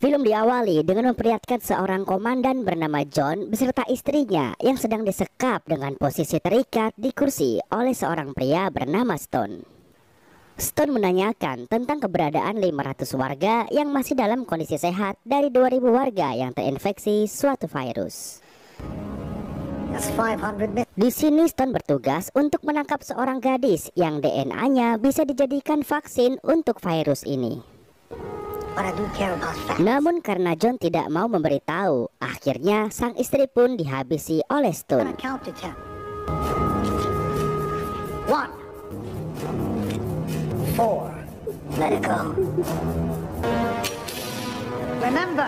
Film diawali dengan memperlihatkan seorang komandan bernama John beserta istrinya yang sedang disekap dengan posisi terikat di kursi oleh seorang pria bernama Stone. Stone menanyakan tentang keberadaan 500 warga yang masih dalam kondisi sehat dari 2000 warga yang terinfeksi suatu virus. Di sini Stone bertugas untuk menangkap seorang gadis yang DNA-nya bisa dijadikan vaksin untuk virus ini. Namun karena John tidak mau memberitahu, akhirnya sang istri pun dihabisi oleh Stone. 1, 4, let it go. Remember.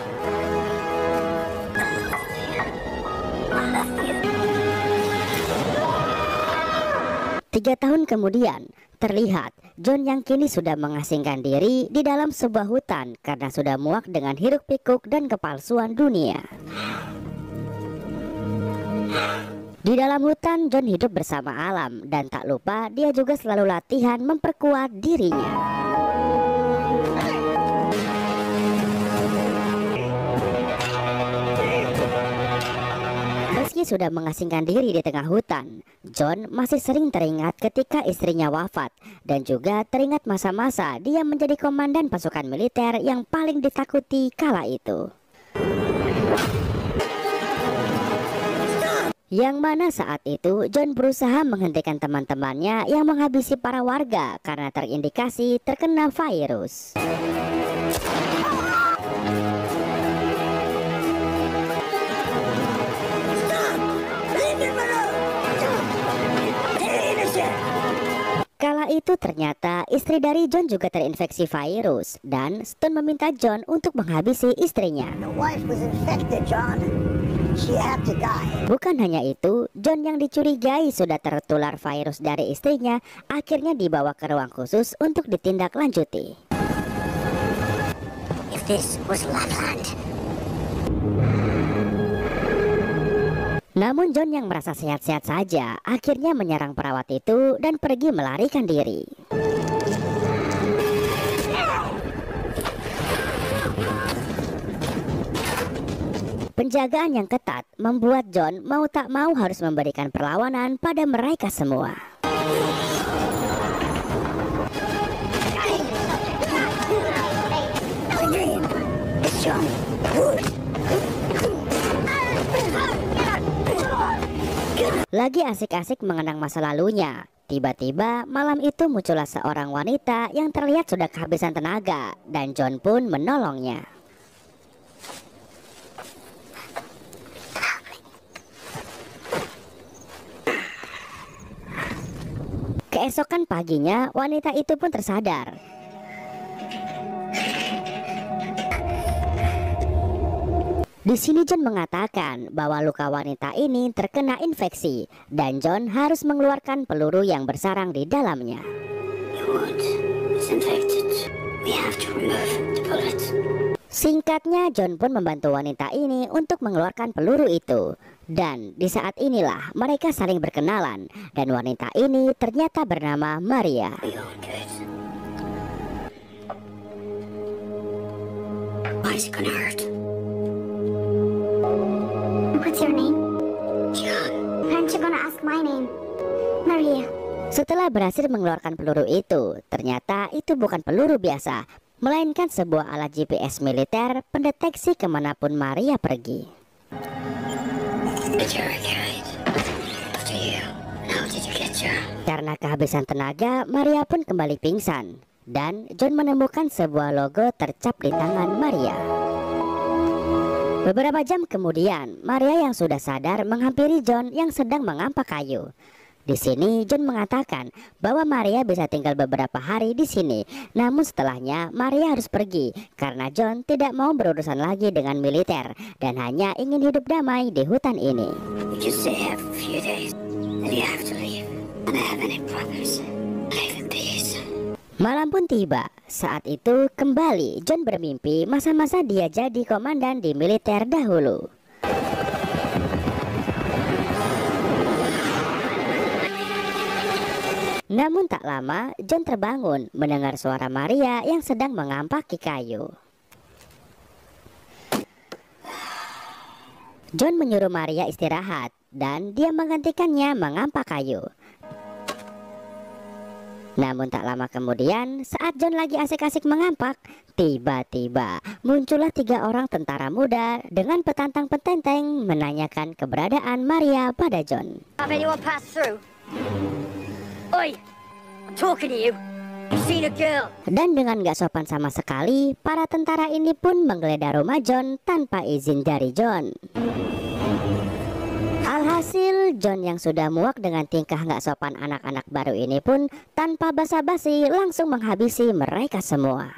3 tahun kemudian, terlihat John yang kini sudah mengasingkan diri di dalam sebuah hutan karena sudah muak dengan hiruk-pikuk dan kepalsuan dunia. Di dalam hutan, John hidup bersama alam dan tak lupa dia juga selalu latihan memperkuat dirinya. Meski sudah mengasingkan diri di tengah hutan, John masih sering teringat ketika istrinya wafat dan juga teringat masa-masa dia menjadi komandan pasukan militer yang paling ditakuti kala itu. Yang mana saat itu John berusaha menghentikan teman-temannya yang menghabisi para warga karena terindikasi terkena virus. Kala itu ternyata istri dari John juga terinfeksi virus dan Stone meminta John untuk menghabisi istrinya. Bukan hanya itu, John yang dicurigai sudah tertular virus dari istrinya akhirnya dibawa ke ruang khusus untuk ditindaklanjuti. If this was Lapland. Namun John yang merasa sehat-sehat saja akhirnya menyerang perawat itu dan pergi melarikan diri. Penjagaan yang ketat membuat John mau tak mau harus memberikan perlawanan pada mereka semua. Lagi asik-asik mengenang masa lalunya, tiba-tiba malam itu muncullah seorang wanita yang terlihat sudah kehabisan tenaga dan John pun menolongnya. Keesokan paginya, wanita itu pun tersadar. Di sini John mengatakan bahwa luka wanita ini terkena infeksi dan John harus mengeluarkan peluru yang bersarang di dalamnya. Singkatnya, John pun membantu wanita ini untuk mengeluarkan peluru itu. Dan di saat inilah mereka saling berkenalan dan wanita ini ternyata bernama Maria. What's your name? John. Aren't you gonna ask my name? Maria. Setelah berhasil mengeluarkan peluru itu, ternyata itu bukan peluru biasa, melainkan sebuah alat GPS militer pendeteksi kemanapun Maria pergi. Karena kehabisan tenaga, Maria pun kembali pingsan dan John menemukan sebuah logo tercap di tangan Maria. Beberapa jam kemudian, Maria yang sudah sadar menghampiri John yang sedang mengampak kayu. Di sini John mengatakan bahwa Maria bisa tinggal beberapa hari di sini. Namun setelahnya Maria harus pergi karena John tidak mau berurusan lagi dengan militer dan hanya ingin hidup damai di hutan ini. Malam pun tiba. Saat itu kembali John bermimpi masa-masa dia jadi komandan di militer dahulu. Namun tak lama John terbangun mendengar suara Maria yang sedang mengampaki kayu. John menyuruh Maria istirahat dan dia menggantikannya mengampak kayu. Namun tak lama kemudian, saat John lagi asik-asik mengampak, tiba-tiba muncullah 3 orang tentara muda dengan petantang petenteng menanyakan keberadaan Maria pada John. Have anyone pass through? Oi, I'm talking to you. I've seen a girl. Dan dengan gak sopan sama sekali, para tentara ini pun menggeledah rumah John tanpa izin dari John. Alhasil, John yang sudah muak dengan tingkah gak sopan anak-anak baru ini pun tanpa basa-basi langsung menghabisi mereka semua.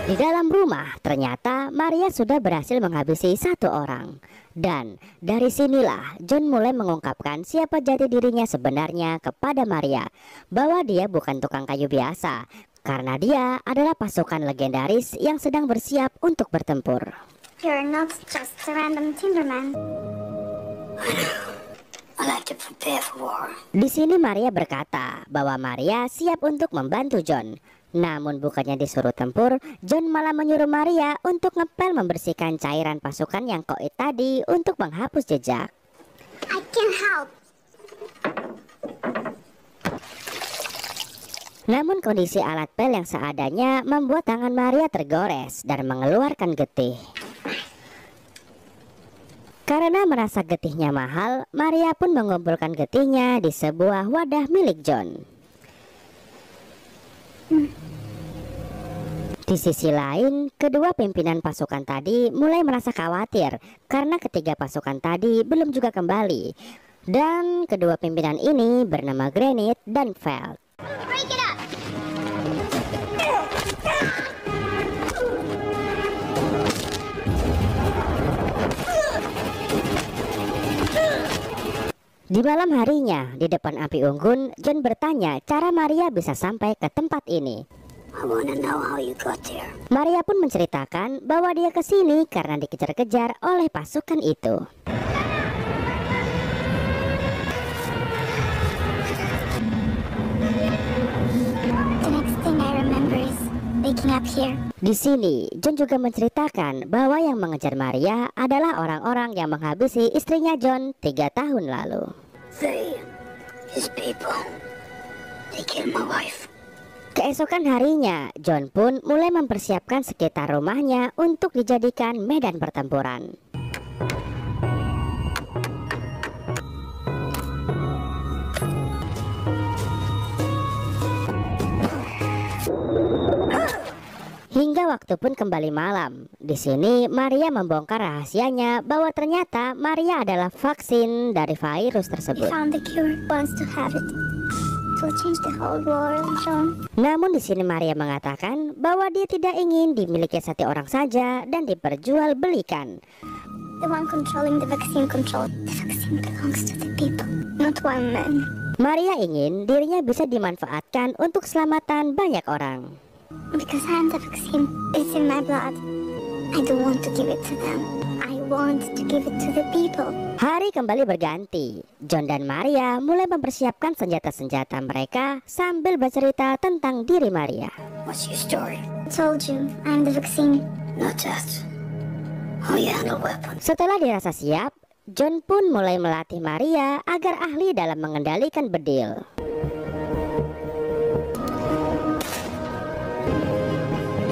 Di dalam rumah, ternyata Maria sudah berhasil menghabisi 1 orang. Dan dari sinilah John mulai mengungkapkan siapa jati dirinya sebenarnya kepada Maria, bahwa dia bukan tukang kayu biasa, karena dia adalah pasukan legendaris yang sedang bersiap untuk bertempur. You're not just a random timberman. I like to prepare for war. Di sini Maria berkata bahwa Maria siap untuk membantu John. Namun bukannya disuruh tempur, John malah menyuruh Maria untuk ngepel membersihkan cairan pasukan yang koit tadi untuk menghapus jejak. I can help. Namun kondisi alat pel yang seadanya membuat tangan Maria tergores dan mengeluarkan getih. Karena merasa getihnya mahal, Maria pun mengumpulkan getihnya di sebuah wadah milik John. Di sisi lain, kedua pimpinan pasukan tadi mulai merasa khawatir karena ketiga pasukan tadi belum juga kembali. Dan kedua pimpinan ini bernama Granite dan Feld. Break it up. Di malam harinya, di depan api unggun, John bertanya cara Maria bisa sampai ke tempat ini. I wanna know how you got there. Maria pun menceritakan bahwa dia ke sini karena dikejar-kejar oleh pasukan itu. The next thing I remember is waking up here. Di sini, John juga menceritakan bahwa yang mengejar Maria adalah orang-orang yang menghabisi istrinya John 3 tahun lalu. His people. They killed my wife. Keesokan harinya, John pun mulai mempersiapkan sekitar rumahnya untuk dijadikan medan pertempuran. Hingga waktu pun kembali malam. Di sini Maria membongkar rahasianya bahwa ternyata Maria adalah vaksin dari virus We tersebut. found the cure. Wants to have it. It will change the whole world, John. Namun di sini Maria mengatakan bahwa dia tidak ingin dimiliki 1 orang saja dan diperjualbelikan. The one controlling the vaccine control. The vaccine belongs to the people, not one man. Maria ingin dirinya bisa dimanfaatkan untuk keselamatan banyak orang. Because I'm the vaccine. It's in my blood. I don't want to give it to them. I want to give it to the people. Hari kembali berganti. John dan Maria mulai mempersiapkan senjata-senjata mereka sambil bercerita tentang diri Maria. What's your story? I told you, I'm the vaccine. Not that. How you handle weapons. Setelah dirasa siap, John pun mulai melatih Maria agar ahli dalam mengendalikan bedil.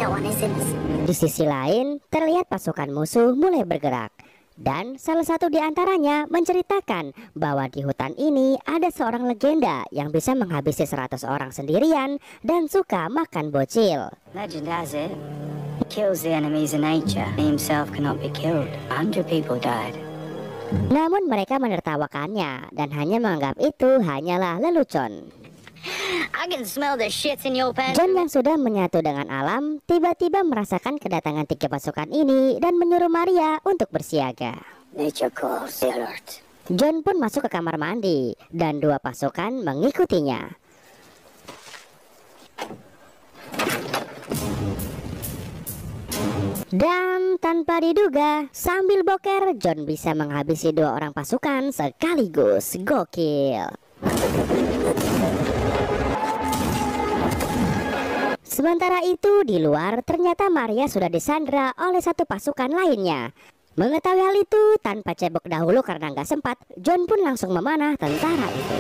No one is innocent. Di sisi lain, terlihat pasukan musuh mulai bergerak. Dan salah satu di antaranya menceritakan bahwa di hutan ini ada seorang legenda yang bisa menghabisi 100 orang sendirian dan suka makan bocil. Legend has it, he kills the enemies in nature. He himself cannot be killed. 100 people died. Namun mereka menertawakannya dan hanya menganggap itu hanyalah lelucon. I can smell the shit in your pants. John yang sudah menyatu dengan alam tiba-tiba merasakan kedatangan 3 pasukan ini dan menyuruh Maria untuk bersiaga. Nature calls. Stay alert. John pun masuk ke kamar mandi dan 2 pasukan mengikutinya. Dan tanpa diduga, sambil boker, John bisa menghabisi 2 orang pasukan sekaligus. Gokil. Sementara itu di luar ternyata Maria sudah disandra oleh satu pasukan lainnya. Mengetahui hal itu tanpa cebok dahulu karena nggak sempat, John pun langsung memanah tentara itu.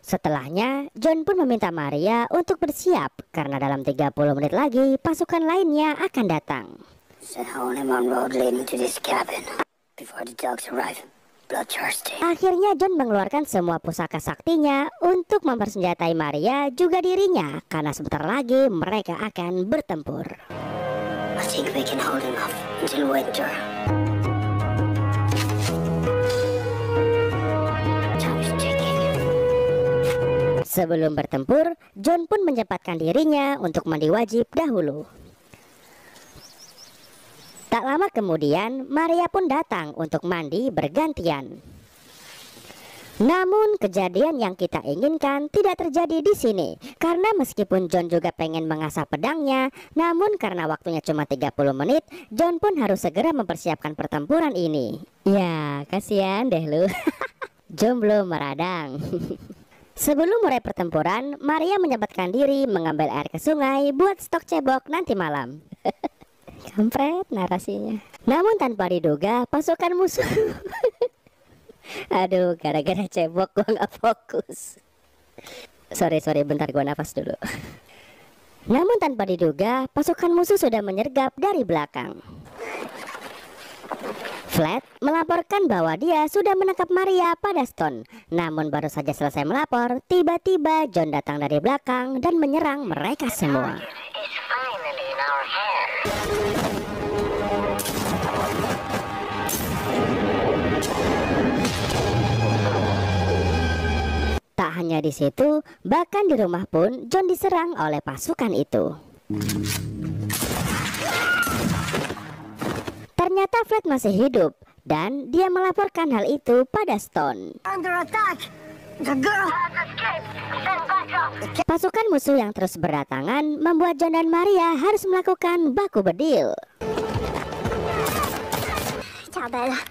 Setelahnya, John pun meminta Maria untuk bersiap karena dalam 30 menit lagi pasukan lainnya akan datang. Akhirnya John mengeluarkan semua pusaka saktinya untuk mempersenjatai Maria juga dirinya karena sebentar lagi mereka akan bertempur. I think we can hold him off until winter. Sebelum bertempur, John pun menyempatkan dirinya untuk mandi wajib dahulu. Tak lama kemudian, Maria pun datang untuk mandi bergantian. Namun kejadian yang kita inginkan tidak terjadi di sini. Karena meskipun John juga pengen mengasah pedangnya, namun karena waktunya cuma 30 menit, John pun harus segera mempersiapkan pertempuran ini. Ya, kasihan deh lu. Jomblo meradang. Sebelum mulai pertempuran, Maria menyempatkan diri mengambil air ke sungai buat stok cebok nanti malam. Kampret narasinya. Namun tanpa diduga pasukan musuh. Aduh, gara-gara cebok gua nggak fokus. Sorry, bentar gua nafas dulu. Namun tanpa diduga pasukan musuh sudah menyergap dari belakang. Flat melaporkan bahwa dia sudah menangkap Maria pada Stone. Namun baru saja selesai melapor, tiba-tiba John datang dari belakang dan menyerang mereka semua. Tak hanya di situ, bahkan di rumah pun John diserang oleh pasukan itu. Ternyata Flat masih hidup dan dia melaporkan hal itu pada Stone. Under attack. The girl has escaped. Stand back up. Pasukan musuh yang terus berdatangan membuat John dan Maria harus melakukan baku bedil. Ciao, Bella.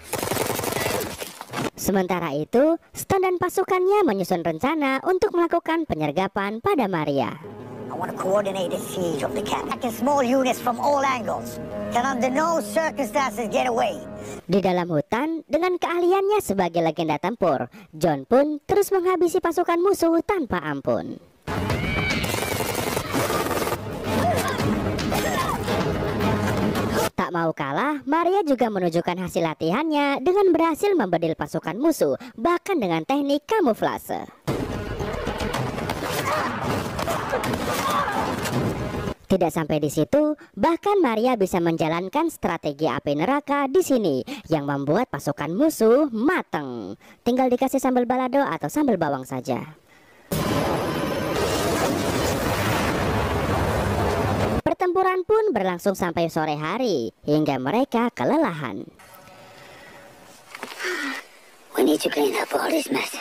Sementara itu, Stone dan pasukannya menyusun rencana untuk melakukan penyergapan pada Maria. I want to coordinate a siege of the camp. Attack small units from all angles. Can under no circumstances get away. Di dalam hutan, dengan keahliannya sebagai legenda tempur, John pun terus menghabisi pasukan musuh tanpa ampun. Tak mau kalah, Maria juga menunjukkan hasil latihannya dengan berhasil membedil pasukan musuh, bahkan dengan teknik kamuflase. Tidak sampai di situ, bahkan Maria bisa menjalankan strategi api neraka di sini yang membuat pasukan musuh mateng. Tinggal dikasih sambal balado atau sambal bawang saja. Pertempuran pun berlangsung sampai sore hari hingga mereka kelelahan. We need to clean up all this mess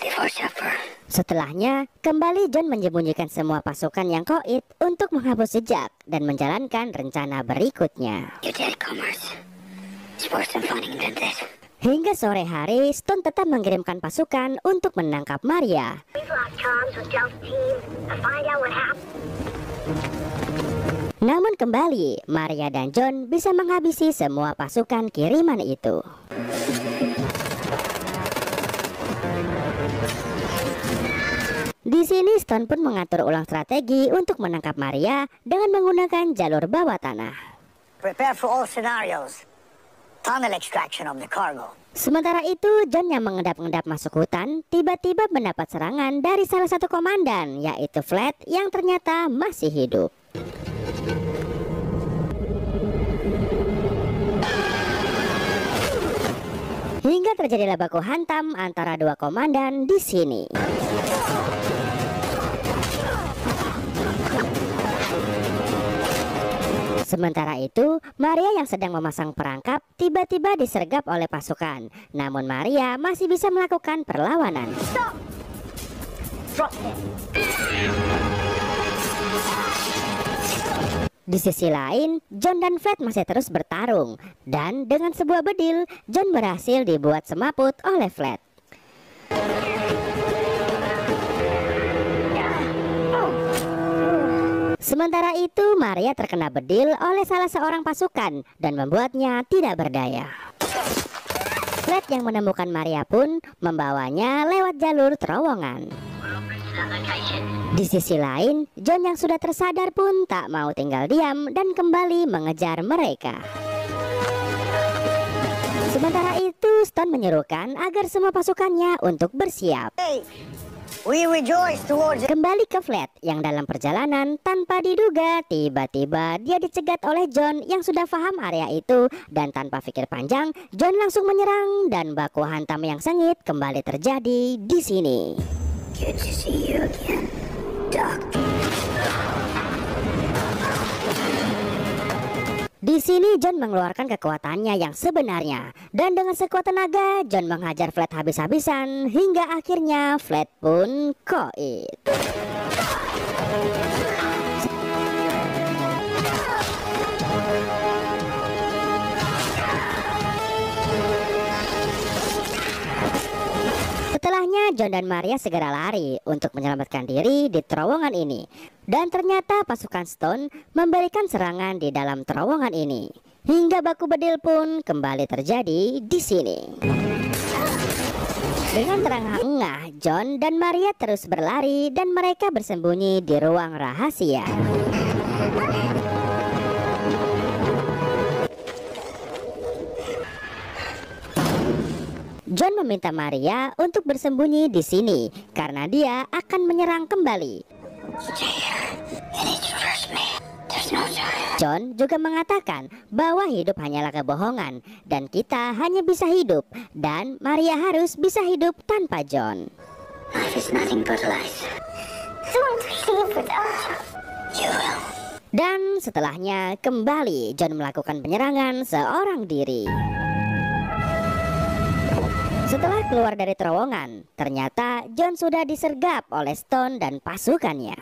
before supper. Setelahnya, kembali John menyembunyikan semua pasukan yang koit untuk menghapus jejak dan menjalankan rencana berikutnya. You deadcomers. It's worse than finding them dead. Hingga sore hari, Stone tetap mengirimkan pasukan untuk menangkap Maria. We've lost comms with John's team to find out what happened. Namun kembali, Maria dan John bisa menghabisi semua pasukan kiriman itu. Di sini Stone pun mengatur ulang strategi untuk menangkap Maria dengan menggunakan jalur bawah tanah. Prepare for all scenarios. Tunnel extraction of the cargo. Sementara itu, John yang mengendap-endap masuk hutan tiba-tiba mendapat serangan dari salah satu komandan, yaitu Flat yang ternyata masih hidup. Hingga terjadilah baku hantam antara dua komandan di sini. Sementara itu, Maria yang sedang memasang perangkap tiba-tiba disergap oleh pasukan. Namun Maria masih bisa melakukan perlawanan. Di sisi lain, John dan Flat masih terus bertarung, dan dengan sebuah bedil, John berhasil dibuat semaput oleh Flat. Sementara itu, Maria terkena bedil oleh salah seorang pasukan dan membuatnya tidak berdaya. Flat yang menemukan Maria pun membawanya lewat jalur terowongan. Di sisi lain, John yang sudah tersadar pun tak mau tinggal diam dan kembali mengejar mereka. Sementara itu, Stone menyerukan agar semua pasukannya untuk bersiap. Hey, we rejoice towards it. Kembali ke Flat yang dalam perjalanan tanpa diduga tiba-tiba dia dicegat oleh John yang sudah paham area itu, dan tanpa pikir panjang John langsung menyerang dan baku hantam yang sengit kembali terjadi di sini. Good to see you again, Doc. Di sini John mengeluarkan kekuatannya yang sebenarnya, dan dengan sekuat tenaga John menghajar Flat habis-habisan hingga akhirnya Flat pun koit. Setelahnya John dan Maria segera lari untuk menyelamatkan diri di terowongan ini. Dan ternyata pasukan Stone memberikan serangan di dalam terowongan ini. Hingga baku bedil pun kembali terjadi di sini. Dengan terengah-engah, John dan Maria terus berlari dan mereka bersembunyi di ruang rahasia. John meminta Maria untuk bersembunyi di sini karena dia akan menyerang kembali. John juga mengatakan bahwa hidup hanyalah kebohongan dan kita hanya bisa hidup, dan Maria harus bisa hidup tanpa John. Life is nothing but lies. Don't leave without you. You will. Dan setelahnya kembali John melakukan penyerangan seorang diri. Setelah keluar dari terowongan, ternyata John sudah disergap oleh Stone dan pasukannya.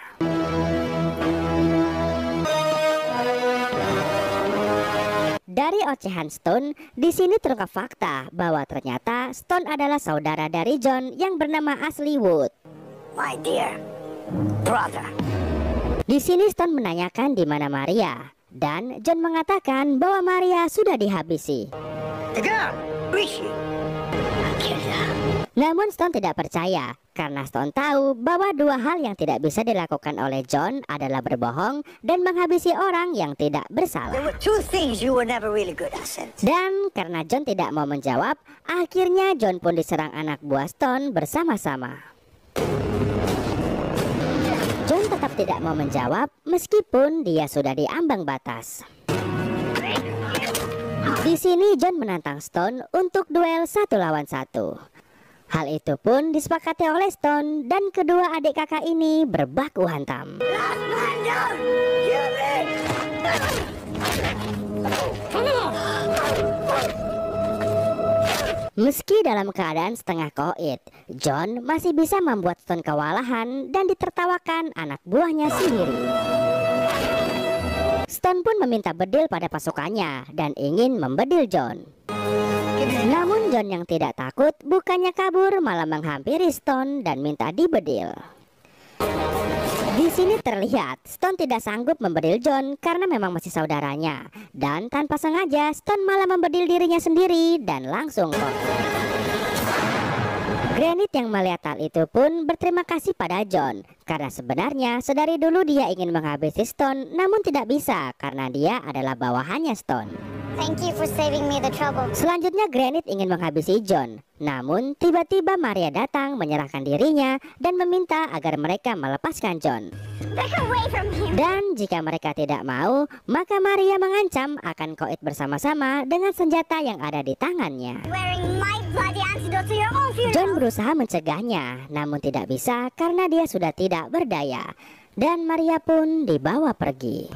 Dari ocehan Stone, di sini terungkap fakta bahwa ternyata Stone adalah saudara dari John yang bernama Ashley Wood. My dear brother. Di sini Stone menanyakan di mana Maria, dan John mengatakan bahwa Maria sudah dihabisi. The girl, who is she? Namun Stone tidak percaya karena Stone tahu bahwa dua hal yang tidak bisa dilakukan oleh John adalah berbohong dan menghabisi orang yang tidak bersalah. There were two things you were never really good at, Sid. Dan karena John tidak mau menjawab, akhirnya John pun diserang anak buah Stone bersama-sama. John tetap tidak mau menjawab meskipun dia sudah di ambang batas. Di sini John menantang Stone untuk duel 1 lawan 1. Hal itu pun disepakati oleh Stone dan kedua adik kakak ini berbaku hantam. Meski dalam keadaan setengah koit, John masih bisa membuat Stone kewalahan dan ditertawakan anak buahnya sendiri. Stone pun meminta bedil pada pasukannya dan ingin membedil John. Namun John yang tidak takut bukannya kabur, malah menghampiri Stone dan minta dibedil. Di sini terlihat Stone tidak sanggup membedil John karena memang masih saudaranya, dan tanpa sengaja Stone malah membedil dirinya sendiri dan langsung koit. Granit yang melihat hal itu pun berterima kasih pada John karena sebenarnya sedari dulu dia ingin menghabisi Stone, namun tidak bisa karena dia adalah bawahannya Stone. Thank you for saving me the trouble. Selanjutnya Granit ingin menghabisi John, namun tiba-tiba Maria datang menyerahkan dirinya dan meminta agar mereka melepaskan John. Back away from him. Dan jika mereka tidak mau, maka Maria mengancam akan koit bersama-sama dengan senjata yang ada di tangannya. Wearing my bloody antidote to your own funeral. John berusaha mencegahnya, namun tidak bisa karena dia sudah tidak berdaya. Dan Maria pun dibawa pergi.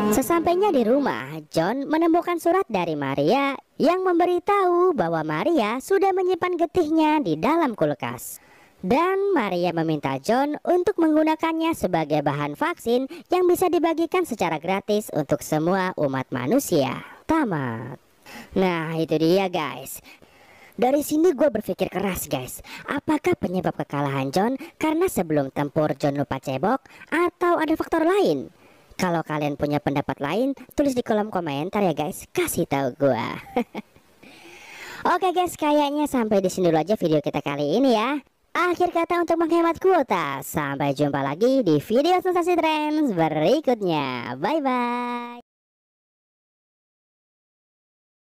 Sesampainya di rumah, John menemukan surat dari Maria yang memberitahu bahwa Maria sudah menyimpan getihnya di dalam kulkas. Dan Maria meminta John untuk menggunakannya sebagai bahan vaksin yang bisa dibagikan secara gratis untuk semua umat manusia. Tamat. Nah, itu dia guys. Dari sini gue berpikir keras guys. Apakah penyebab kekalahan John karena sebelum tempur John lupa cebok, atau ada faktor lain? Kalau kalian punya pendapat lain, tulis di kolom komentar ya guys. Kasih tahu gue. Oke guys, kayaknya sampai di sini dulu aja video kita kali ini ya. Akhir kata untuk menghemat kuota. Sampai jumpa lagi di video sensasi trends berikutnya. Bye bye.